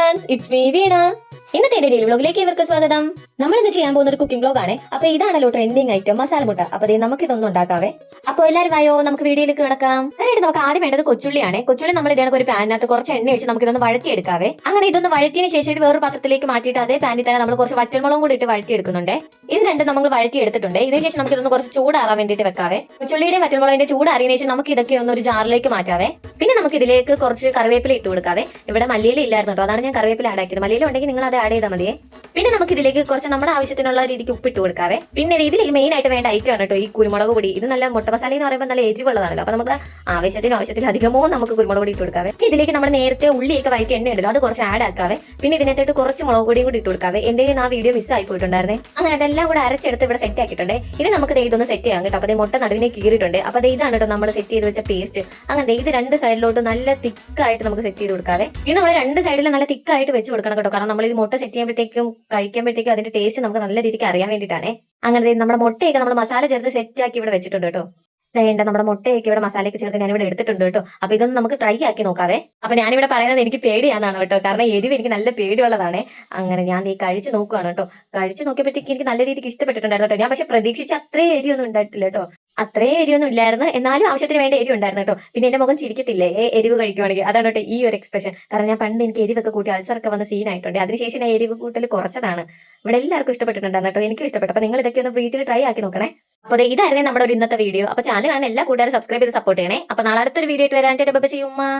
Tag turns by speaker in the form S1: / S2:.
S1: Friends, it's me വീണ. ഇന്നത്തെ എന്റെ daily വ്ലോഗിലേക്ക് ഇവർക്ക് സ്വാഗതം. നമ്മൾ ഇന്ന് ചെയ്യാൻ പോകുന്ന ഒരു കുക്കിംഗ് വ്ലോഗ് ആണ്. അപ്പൊ ഇതാണല്ലോ ട്രെൻഡിങ് ഐറ്റം മസാല മുട്ട. അപ്പൊ നമുക്ക് ഇതൊന്നും ഉണ്ടാക്കാവേ. അപ്പൊ എല്ലാവരും വായോ, നമുക്ക് വീഡിയോയിലേക്ക് കിടക്കാം. അതിനായിട്ട് നമുക്ക് ആദ്യം വേണ്ടത് കൊച്ചുള്ളിയാണ്. കൊച്ചുള്ളി നമ്മൾ ഇതേ ഒരു പാനിനകത്ത് കുറച്ച് എണ്ണ ഒഴിച്ച് നമുക്ക് ഇതൊന്ന് വഴറ്റിയെടുക്കാവേ. അങ്ങനെ ഇതൊന്ന് വഴറ്റിയതിന് ശേഷം ഇത് വേറൊരു പാത്രത്തിലേക്ക് മാറ്റിയിട്ട് അതേ പാനിൽ തന്നെ നമ്മൾ കുറച്ച് വറ്റൽമുളകും കൂടി ഇട്ട് വഴറ്റിയെടുക്കുന്നുണ്ട്. ഇത് രണ്ടും നമ്മൾ വഴറ്റിയെടുത്തിട്ടുണ്ട്. ഇതിന് ശേഷം നമുക്ക് ഇതൊന്ന് കുറച്ച് ചൂടാറാൻ വേണ്ടിയിട്ട് വെക്കാവേ. കൊച്ചുള്ളിയുടെ വറ്റൽമുളകിന്റെ ചൂടാറിയതിനു ശേഷം നമുക്ക് ഇതൊക്കെ ഒന്ന് ഒരു ജാറിലേക്ക് മാറ്റാവേ. പിന്നെ നമുക്ക് ഇതിലേക്ക് കുറച്ച് കറിവേപ്പില ഇട്ട് കൊടുക്കാവേ. ഇവിടെ മല്ലിയില ഇല്ലായിരുന്നു കേട്ടോ, അതാണ് ഞാൻ കറിവേപ്പില ആഡ് ആക്കിയത്. മല്ലിയില ഉണ്ടെങ്കിൽ നിങ്ങൾ അത് ആഡ് ചെയ്താൽ മതിയെ. പിന്നെ നമുക്ക് ഇതിലേക്ക് കുറച്ച് നമ്മുടെ ആവശ്യത്തിനുള്ള രീതിക്ക് ഉപ്പിട്ട് കൊടുക്കാവേ. പിന്നെ ഇതിലേക്ക് മെയിൻ ആയിട്ട് വേണ്ട ഐറ്റം ആണ് കേട്ടോ ഈ കുരുമുളക് പൊടി. ഇത് നല്ല മുട്ട മസാല എന്ന് പറയുമ്പോൾ നല്ല എരിവുള്ളതാണല്ലോ. അപ്പൊ നമുക്ക് ആവശ്യത്തിലധികമോ നമുക്ക് കുരുമുളക് പൊടി ഇട്ട് കൊടുക്കാവേ. ഇതിലേക്ക് നമ്മൾ നേരത്തെ ഉള്ളിയൊക്കെ വഴറ്റി എണ്ണ ഉണ്ടല്ലോ, അത് കുറച്ച് ആഡ് ആക്കാവേ. പിന്നെ ഇതിനകത്തോട്ട് കുറച്ച് മുളക് പൊടിയും കൂടി ഇട്ട് കൊടുക്കാവേ. എന്റെ ആ വീഡിയോ മിസ് ആയി പോയിട്ടുണ്ടായിരുന്നേ. അങ്ങനെ അതെല്ലാം കൂടെ അരച്ചെടുത്ത് ഇവിടെ സെറ്റ് ആക്കിയിട്ടുണ്ട്. ഇനി നമുക്ക് ഇതൊന്ന് സെറ്റ് ചെയ്യാം കേട്ടോ. അപ്പൊ മുട്ട നടുവിനെ കീറിയിട്ടുണ്ട്. അപ്പൊ ഇതാണ് കേട്ടോ നമ്മൾ സെറ്റ് ചെയ്ത് വെച്ച പേസ്റ്റ്. അങ്ങനെ ഇത് രണ്ട് സൈഡിലോട്ട് നല്ല തിക്കായിട്ട് നമുക്ക് സെറ്റ് ചെയ്ത് കൊടുക്കാവേ. ഇത് നമ്മൾ രണ്ട് സൈഡിലും നല്ല തിക്കായിട്ട് വെച്ച് കൊടുക്കണം കേട്ടോ. കാരണം നമ്മൾ ഇത് മുട്ട സെറ്റ് ചെയ്യുമ്പോഴത്തേക്കും കഴിക്കുമ്പോഴത്തേക്കും അതിന്റെ ടേസ്റ്റ് നമുക്ക് നല്ല രീതിക്ക് അറിയാൻ വേണ്ടിയിട്ടാണ്. അങ്ങനെ നമ്മുടെ മുട്ടയൊക്കെ നമ്മൾ മസാല ചേർത്ത് സെറ്റ് ആക്കി ഇവിടെ വെച്ചിട്ടുണ്ട് കേട്ടോ. വേണ്ട നമ്മുടെ മുട്ടയൊക്കെ ഇവിടെ മസാലയൊക്കെ ചേർത്ത് ഞാനിവിടെ എടുത്തിട്ടുണ്ട് കേട്ടോ. അപ്പൊ ഇതൊന്ന് നമുക്ക് ട്രൈ ആക്കി നോക്കാവേ. അപ്പൊ ഞാനിവിടെ പറയുന്നത് എനിക്ക് പേടിയാണെന്നാണ് കേട്ടോ. കാരണം എരിവ് എനിക്ക് നല്ല പേടിയുള്ളതാണ്. അങ്ങനെ ഞാൻ ഈ കഴിച്ച് നോക്കുകയാണ് കേട്ടോ. കഴിച്ച് നോക്കിയപ്പോഴത്തേക്ക് എനിക്ക് നല്ല രീതിക്ക് ഇഷ്ടപ്പെട്ടിട്ടുണ്ടായിരുന്നു കേട്ടോ. ഞാൻ പക്ഷെ പ്രതീക്ഷിച്ച അത്രയും എരിവൊന്നും ഉണ്ടായിട്ടില്ല കേട്ടോ. അത്രയും എരിവൊന്നും ഇല്ലായിരുന്നു, എന്നാലും ആവശ്യത്തിന് വേണ്ട എരിവ് ഉണ്ടായിരുന്നു കേട്ടോ. പിന്നെ എന്റെ മുഖം ചിരിക്കത്തില്ലേ എരിവ് കഴിക്കുവാണെങ്കിൽ, അതാണ് കേട്ടോ ഈ ഒരു എക്സ്പ്രഷൻ. കാരണം ഞാൻ പണ്ട് എനിക്ക് എരിവൊക്കെ കൂട്ടി അൾസറൊക്കെ വന്ന സീനായിട്ടുണ്ട്. അതിനുശേഷം ഞാൻ എരിവ് കൂട്ടൽ കുറച്ചതാണ്. ഇവിടെ എല്ലാവർക്കും ഇഷ്ടപ്പെട്ടിട്ടുണ്ടായിരുന്നു കേട്ടോ, എനിക്കും ഇഷ്ടപ്പെട്ടു. അപ്പൊ നിങ്ങൾ ഇതൊക്കെ ഒന്ന് വീട്ടിൽ ട്രൈ ആക്കി നോക്കണേ. അപ്പൊ ഇതായിരുന്നു നമ്മുടെ ഒരു ഇന്നത്തെ വീഡിയോ. അപ്പൊ ചാനൽ കാണുന്ന എല്ലാ കൂട്ടുകാരും സബ്സ്ക്രൈബ് ചെയ്ത് സപ്പോർട്ട് ചെയ്യണേ. അപ്പൊ നാളെ അടുത്തൊരു വീഡിയോ ആയിട്ട് വരാൻ ചെയ്യുമ്പോൾ